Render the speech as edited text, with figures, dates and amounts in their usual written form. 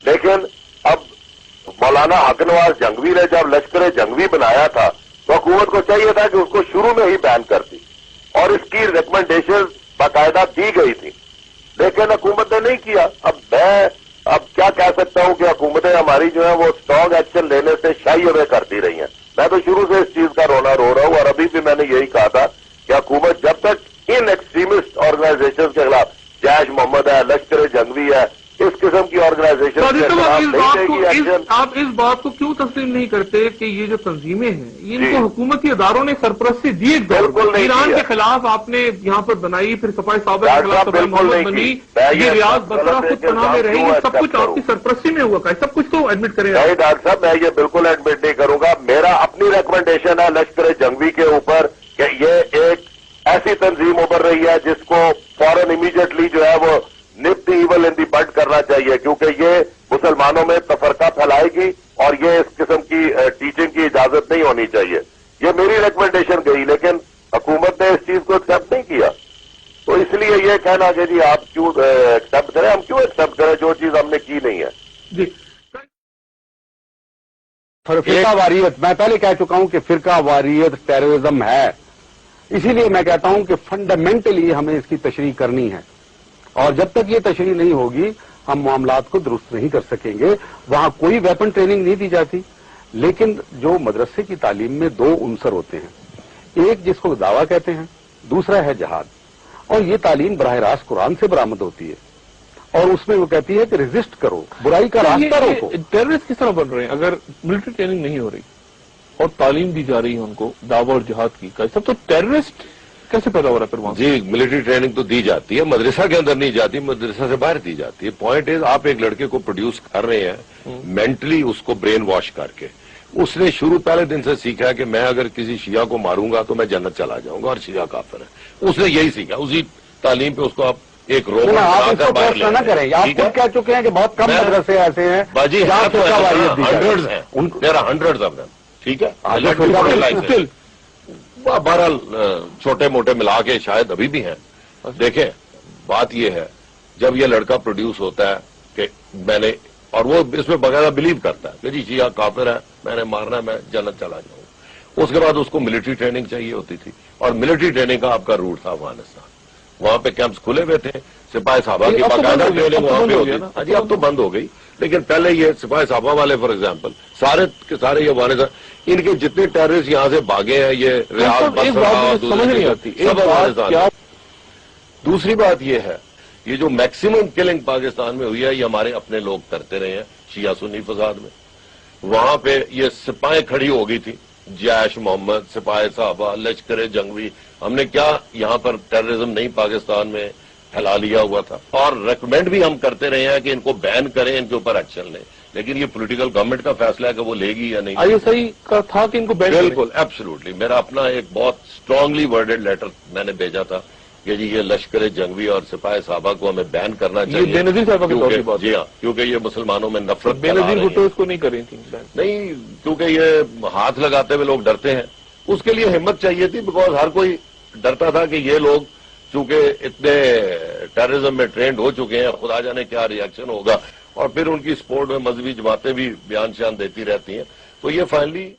لیکن اب مولانا حق نواز جنگوی نے جب لشکر جنگوی بنایا تھا تو حکومت کو چاہیے تھا کہ اس کو شروع میں ہی بین کرتی اور اس کی ریکمنڈیشن باقاعدہ دی گئی تھی، لیکن حکومت نے نہیں کیا۔ اب کیا کہہ سکتا ہوں کہ حکومتیں ہماری جو ہیں وہ اسٹرانگ ایکشن لینے سے شائی ہوئے کرتی رہی ہیں۔ میں تو شروع سے اس چیز کا رونا رو رہا ہوں، اور ابھی بھی میں نے یہی کہا تھا کہ حکومت جب تک ان ایکسٹریمسٹ آرگنائزیشن کے خلاف، جیش محمد ہے، لشکر جنگوی ہے، اس قسم کی آرگنائزیشن کے خلاف نہیں لے گی ایکشن۔ آپ اس بات کو کیوں تسلیم نہیں کرتے کہ یہ جو تنظیمیں ہیں ان کو حکومتی اداروں نے سرپرستی دی؟ ایک دور ایران کے خلاف آپ نے یہاں پر بنائی، پھر سپاہی صاحبہ کے خلاف سپاہی محمد بنی، یہ ریاض بسرا خود پناہ میں رہی، یہ سب کچھ آپ کی سرپرستی میں ہوا۔ سب کچھ تو ایڈمٹ کریں۔ نہیں ڈاکٹر صاحب، میں یہ بالکل ایڈمٹ نہیں کروں گا۔ میرا اپنی ریکمنڈیشن ہے لشکر جنگوی کے اوپر کہ یہ ایک ایسی تنظیم ابھر رہی ہے جس کو فوراً امیڈیٹلی جو ہے وہ نپ دی ایول ان دی بڈ کرنا چاہیے، کیونکہ یہ مسلمانوں میں تفرقہ پھیلائے گی اور یہ اس قسم کی ٹیچنگ کی اجازت نہیں ہونی چاہیے۔ یہ میری ریکمنڈیشن گئی، لیکن حکومت نے اس چیز کو ایکسپٹ نہیں کیا، تو اس لیے یہ کہنا کہ جی آپ کیوں ایکسپٹ کریں، ہم کیوں ایکسپٹ کریں جو چیز ہم نے کی نہیں ہے۔ جی فرقہ واریت، میں پہلے کہہ چکا ہوں کہ فرقہ واریت ٹیررزم ہے، اسی لیے میں کہتا ہوں کہ فنڈامنٹلی ہمیں اس کی تشریح کرنی ہے، اور جب تک یہ تشریح نہیں ہوگی ہم معاملات کو درست نہیں کر سکیں گے۔ وہاں کوئی ویپن ٹریننگ نہیں دی جاتی، لیکن جو مدرسے کی تعلیم میں دو عنصر ہوتے ہیں، ایک جس کو دعویٰ کہتے ہیں، دوسرا ہے جہاد، اور یہ تعلیم براہ راست قرآن سے برآمد ہوتی ہے، اور اس میں وہ کہتی ہے کہ ریزسٹ کرو، برائی کا راستہ روکو۔ ٹیررسٹ کس طرح بن رہے ہیں اگر ملٹری ٹریننگ نہیں ہو رہی اور تعلیم دی جا رہی ہے ان کو دعوی اور جہاد کی؟ سب تو ٹیررسٹ کیسے پیدا ہو رہا ہے پھر وہاں؟ جی ملٹری ٹریننگ تو دی جاتی ہے، مدرسہ کے اندر نہیں جاتی، مدرسہ سے باہر دی جاتی ہے۔ پوائنٹ از آپ ایک لڑکے کو پروڈیوس کر رہے ہیں مینٹلی، اس کو برین واش کر کے، اس نے شروع پہلے دن سے سیکھا ہے کہ میں اگر کسی شیعہ کو ماروں گا تو میں جنت چلا جاؤں گا اور شیعہ کافر ہے، اس نے یہی سیکھا، اسی تعلیم پہ اس کو آپ ایک روبوٹ آپ اس کو فیصلہ نہ کریں، آپ خود کہہ چکے ہیں کہ بہت کم مدرسے ایسے ہیں ہنڈریڈ آف دم، ٹھیک ہے، بہرحال چھوٹے موٹے ملا کے شاید ابھی بھی ہیں۔ دیکھیں بات یہ ہے، جب یہ لڑکا پروڈیوس ہوتا ہے کہ میں نے، اور وہ اس میں باقاعدہ بلیو کرتا ہے کہ جی شیعہ کافر ہے، میں نے مارنا ہے، میں جنت چلا جاؤں، اس کے بعد اس کو ملٹری ٹریننگ چاہیے ہوتی تھی، اور ملٹری ٹریننگ کا آپ کا روٹ تھا افغانستان، وہاں پہ کیمپس کھلے ہوئے تھے، سپاہی صحابہ کی باقاعدہ ٹریننگ وہاں پہ ہوتی ہے۔ جی اب تو بند ہو گئی، لیکن پہلے یہ سپاہی صحابہ والے فار ایگزامپل سارے کے سارے یہ افغانستان، ان کے جتنے ٹیررسٹ یہاں سے بھاگے ہیں یہ ریاض سمجھ نہیں آتی سب افغانستان۔ دوسری بات یہ ہے، یہ جو میکسیمم کلنگ پاکستان میں ہوئی ہے یہ ہمارے اپنے لوگ کرتے رہے ہیں شیعہ سنی فساد میں۔ وہاں پہ یہ سپاہیں کھڑی ہو گئی تھی، جیش محمد، سپاہی صحابہ، لشکر جنگوی، ہم نے کیا یہاں پر ٹیررزم نہیں پاکستان میں پھیلا لیا ہوا تھا، اور ریکمینڈ بھی ہم کرتے رہے ہیں کہ ان کو بین کریں، ان کے اوپر ایکشن لیں، لیکن یہ پولیٹیکل گورنمنٹ کا فیصلہ ہے کہ وہ لے گی یا نہیں۔ آئی ایس آئی کا تھا کہ ان کو بین کریں؟ بالکل ایبسولوٹلی، میرا اپنا ایک بہت اسٹرانگلی ورڈڈ لیٹر میں نے بھیجا تھا کہ جی یہ لشکر جنگوی اور سپاہی صحابہ کو ہمیں بین کرنا چاہیے۔ بے نظیر صاحبہ کے دور کی بات؟ جی ہاں، کیونکہ یہ مسلمانوں میں نفرت بے نظیر بھٹو اس کو نہیں کری تھی؟ نہیں، کیونکہ یہ ہاتھ لگاتے ہوئے لوگ ڈرتے ہیں، اس کے لیے ہمت چاہیے تھی، بیکاز ہر کوئی ڈرتا تھا کہ یہ لوگ چونکہ اتنے ٹیررزم میں ٹرینڈ ہو چکے ہیں، خدا جانے کیا ری ایکشن ہوگا، اور پھر ان کی سپورٹ میں مذہبی جماعتیں بھی بیان شان دیتی رہتی ہیں، تو یہ فائنلی